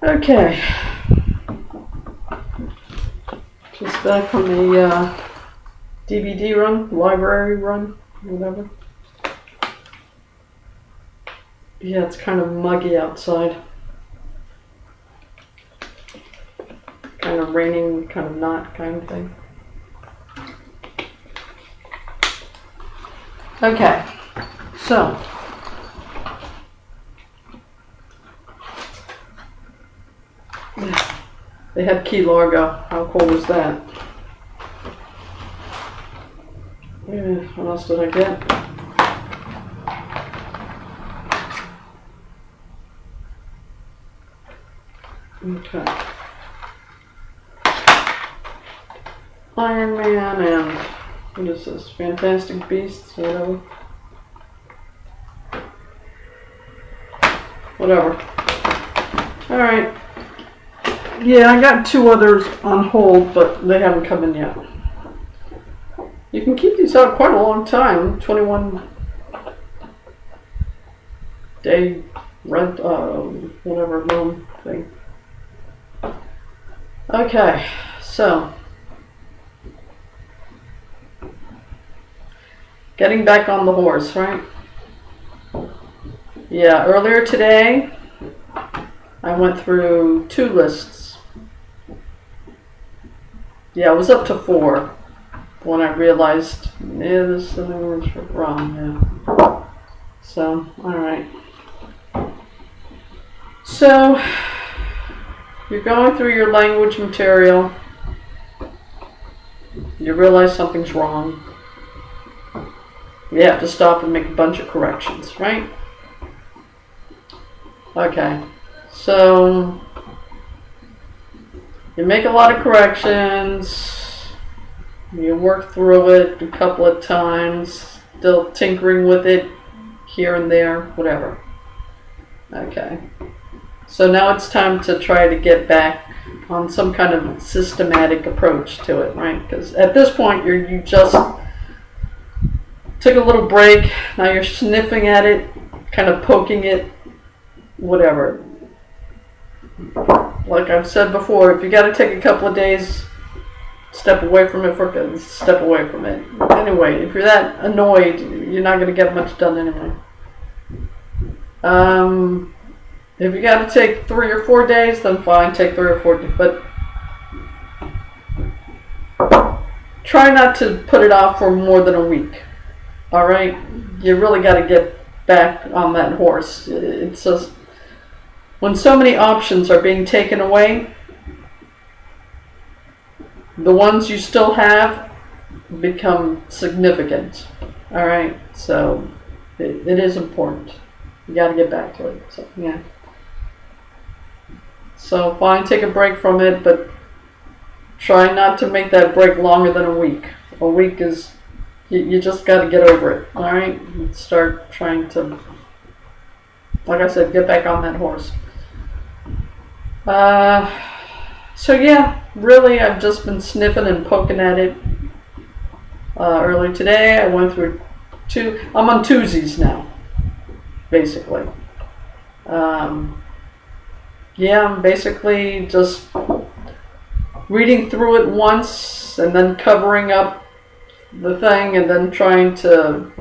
Okay. Just back from the DVD run, library run, whatever. Yeah, it's kind of muggy outside. Kind of raining, kind of not kind of thing. Okay, so they had Key Largo. How cool was that? Yeah, what else did I get? Okay. Iron Man and what is this? Fantastic Beasts, whatever. Whatever. Alright. Yeah, I got 2 others on hold, but they haven't come in yet. You can keep these out quite a long time. 21 day rent, whatever loan thing. Okay, so getting back on the horse, right? Yeah, earlier today I went through 2 lists. Yeah, it was up to 4 when I realized, yeah, this was wrong, yeah. So, alright. So, you're going through your language material. You realize something's wrong. You have to stop and make a bunch of corrections, right? Okay. So, you make a lot of corrections. You work through it a couple of times. Still tinkering with it here and there, whatever. Okay. So now it's time to try to get back on some kind of systematic approach to it, right? Because at this point, you just took a little break. Now you're sniffing at it, kind of poking it, whatever. Like I've said before, if you got to take a couple of days, step away from it for good. Step away from it. Anyway, if you're that annoyed, you're not going to get much done anyway. If you got to take 3 or 4 days, then fine, take 3 or 4 days. But try not to put it off for more than a week. All right, you really got to get back on that horse. It's just when so many options are being taken away, the ones you still have become significant. All right, so it is important. You got to get back to it. So yeah. So fine, take a break from it, but try not to make that break longer than a week. A week is, you just got to get over it, all right? And start trying to, like I said, get back on that horse. So yeah, really, I've just been sniffing and poking at it. Earlier today, I went through 2. I'm on twosies now, basically. Yeah, I'm basically just reading through it once and then covering up the thing and then trying to,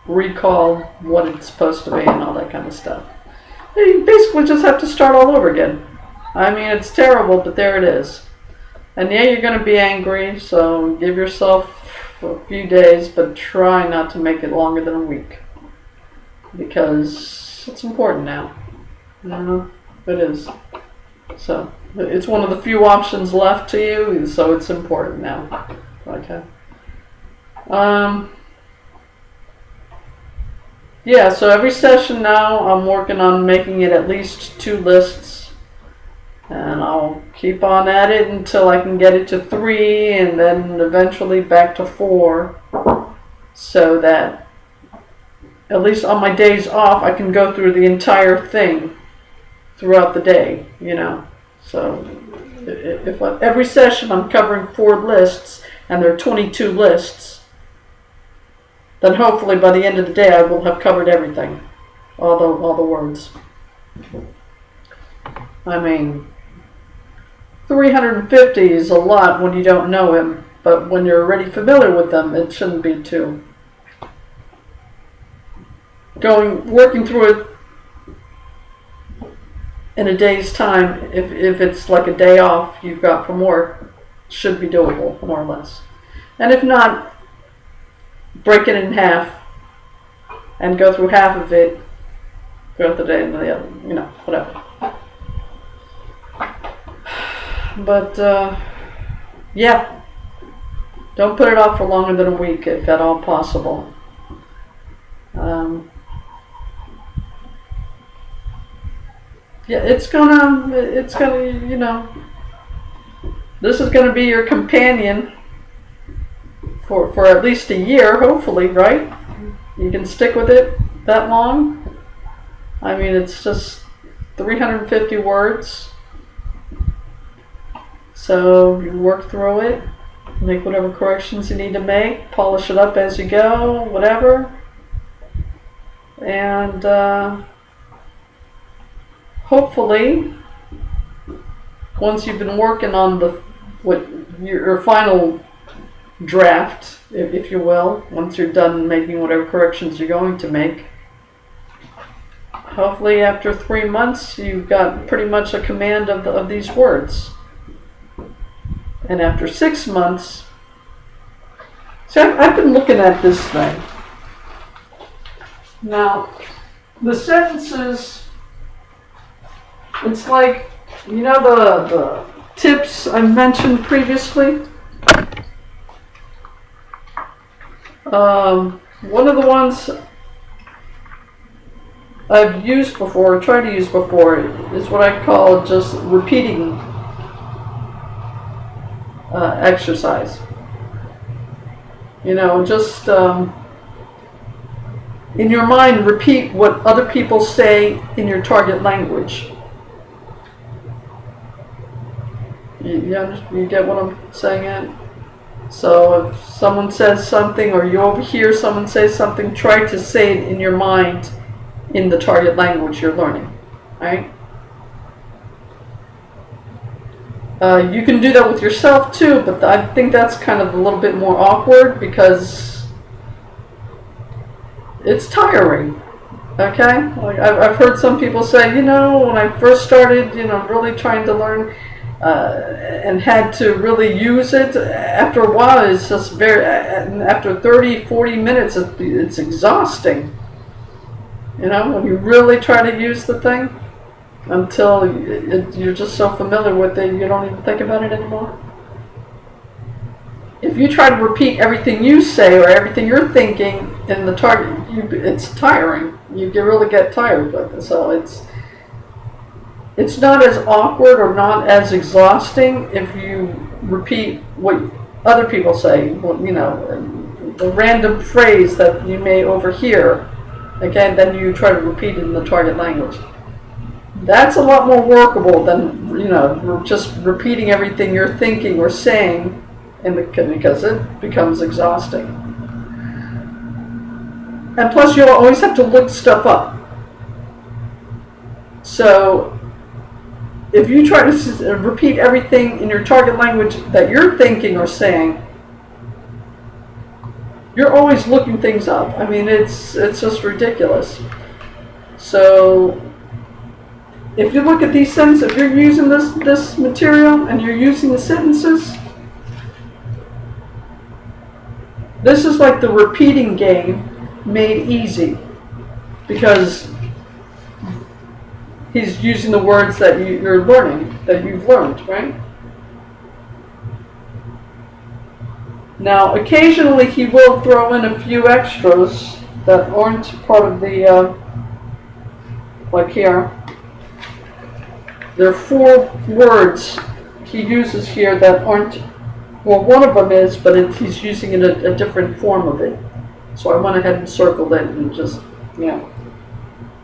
recall what it's supposed to be and all that kind of stuff. You basically just have to start all over again. I mean, it's terrible, but there it is. And yeah, you're going to be angry, so give yourself a few days, but try not to make it longer than a week. Because it's important now. It is. So, it's one of the few options left to you, so it's important now. Okay. Yeah, so every session now, I'm working on making it at least 2 lists. And I'll keep on at it until I can get it to 3, and then eventually back to 4. So that, at least on my days off, I can go through the entire thing throughout the day, So, if every session I'm covering 4 lists, and there are 22 lists, then hopefully by the end of the day I will have covered everything. all the words. I mean, 350 is a lot when you don't know him, but when you're already familiar with them, it shouldn't be too. Working through it in a day's time, if it's like a day off you've got from work, should be doable, more or less. And if not, break it in half and go through half of it throughout the day and the other, whatever. But, yeah, don't put it off for longer than a week if at all possible. Yeah, it's gonna, this is gonna be your companion for at least a year, hopefully, right? You can stick with it that long. I mean, it's just 350 words. So you work through it, make whatever corrections you need to make, polish it up as you go, whatever. And hopefully, once you've been working on your final draft, if you will, once you're done making whatever corrections you're going to make, hopefully after 3 months you've got pretty much a command of these words. And after 6 months, so I've been looking at this thing. Now, the sentences, it's like, the tips I mentioned previously. One of the ones I've used before, tried to use before, is what I call just repeating exercise. Just in your mind, repeat what other people say in your target language. You get what I'm saying, Ed? So if someone says something or you overhear someone say something, try to say it in your mind in the target language you're learning, right? You can do that with yourself too, but I think that's kind of a little bit more awkward because it's tiring. Okay? Like I've heard some people say, when I first started, really trying to learn and had to really use it, after a while it's just after 30, 40 minutes it's exhausting. When you really try to use the thing, until you're just so familiar with it, you don't even think about it anymore. If you try to repeat everything you say or everything you're thinking in the target, it's tiring. You really get tired with it. So it's not as awkward or not as exhausting if you repeat what other people say. The random phrase that you may overhear, again, then you try to repeat it in the target language. That's a lot more workable than, just repeating everything you're thinking or saying, because it becomes exhausting. And plus, you'll always have to look stuff up. So, if you try to repeat everything in your target language that you're thinking or saying, you're always looking things up. I mean, it's just ridiculous. So, if you look at these sentences, if you're using this material and you're using the sentences, this is like the repeating game made easy, because he's using the words that you're learning, that you've learned, right? Now, occasionally he will throw in a few extras that aren't part of the, like here. There are 4 words he uses here that aren't, well, one of them is, but he's using a different form of it. So I went ahead and circled it and just,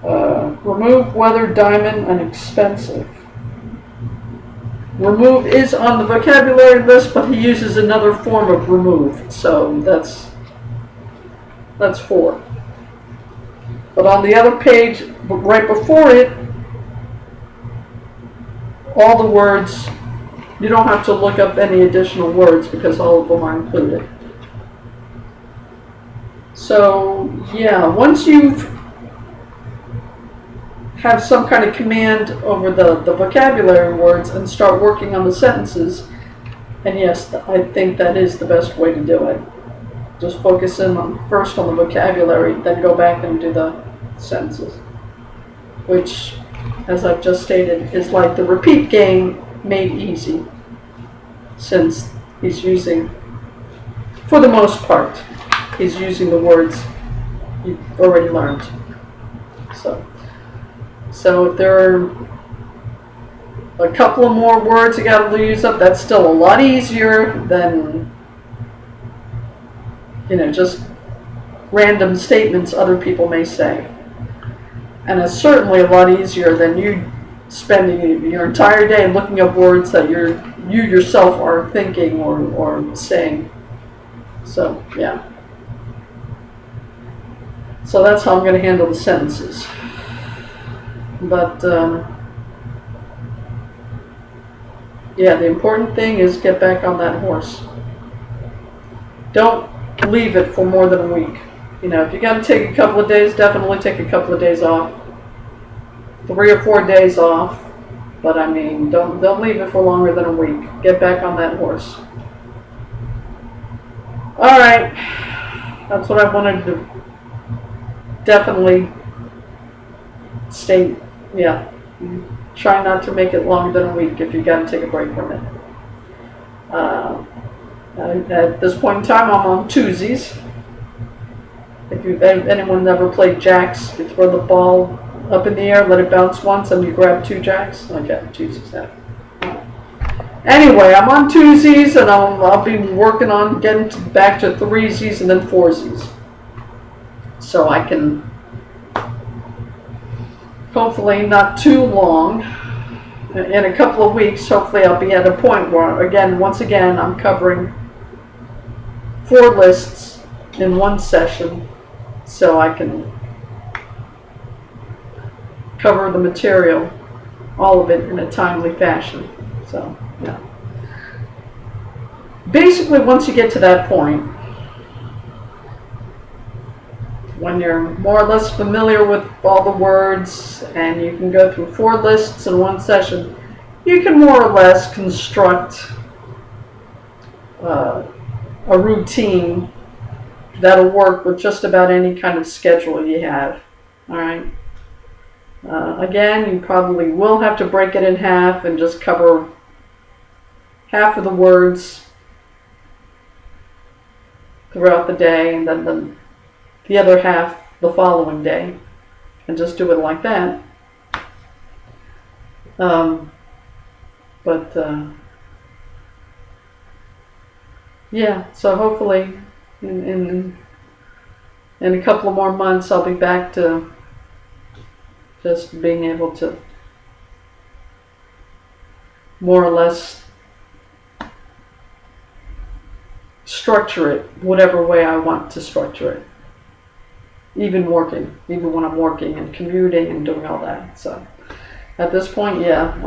remove, weather, diamond, and expensive. Remove is on the vocabulary list, but he uses another form of remove. So that's 4. But on the other page, right before it, all the words, you don't have to look up any additional words because all of them are included. So, yeah, once you've have some kind of command over the vocabulary words and start working on the sentences, and yes, I think that is the best way to do it. Just focus in first on the vocabulary, then go back and do the sentences. Which, as I've just stated, is like the repeat game made easy. Since he's using, for the most part, he's using the words you've already learned. So if there are a couple of more words you got to use up, that's still a lot easier than, just random statements other people may say. And it's certainly a lot easier than you spending your entire day looking up words that you yourself are thinking or saying. So, yeah. So that's how I'm going to handle the sentences. But, yeah, the important thing is get back on that horse. Don't leave it for more than a week. If you got to take a couple of days, definitely take a couple of days off. 3 or 4 days off. But don't leave it for longer than a week. Get back on that horse. Alright. That's what I wanted to definitely state. Yeah. Try not to make it longer than a week if you got to take a break from it. At this point in time, I'm on twosies. If anyone ever played jacks, you throw the ball up in the air, let it bounce once, and you grab 2 jacks. Okay, twosies now. Anyway, I'm on twosies, and I'll be working on getting back to threesies and then foursies. So I can, hopefully not too long, in a couple of weeks, hopefully I'll be at a point where, once again, I'm covering 4 lists in one session, so I can cover the material, all of it, in a timely fashion. So, yeah. Basically, once you get to that point, when you're more or less familiar with all the words and you can go through 4 lists in one session, you can more or less construct a routine that'll work with just about any kind of schedule you have. Alright? Again, you probably will have to break it in half and just cover half of the words throughout the day, and then the other half the following day, and just do it like that. Yeah, so hopefully in a couple of more months I'll be back to just being able to more or less structure it whatever way I want to structure it. Even when I'm working and commuting and doing all that. So at this point, yeah,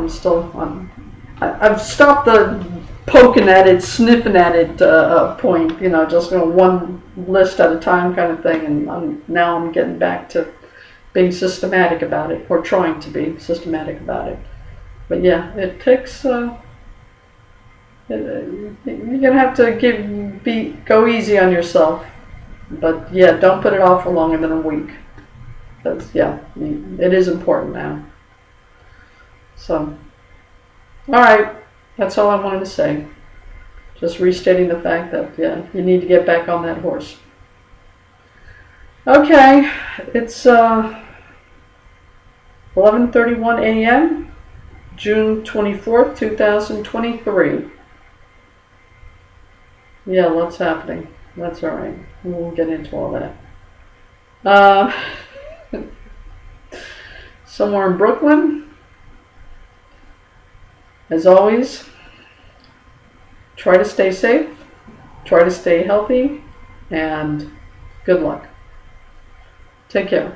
I've stopped the poking at it, sniffing at it point, just one list at a time kind of thing, and now I'm getting back to being systematic about it, or trying to be systematic about it. But yeah, it takes, you're gonna have to go easy on yourself. But yeah, don't put it off for longer than a week. Because yeah, it is important now. So, alright, that's all I wanted to say. Just restating the fact that, yeah, you need to get back on that horse. Okay, it's 11:31 a.m., June 24th, 2023. Yeah, lots happening. That's alright. We won't get into all that. Somewhere in Brooklyn, as always, try to stay safe, try to stay healthy, and good luck. Take care.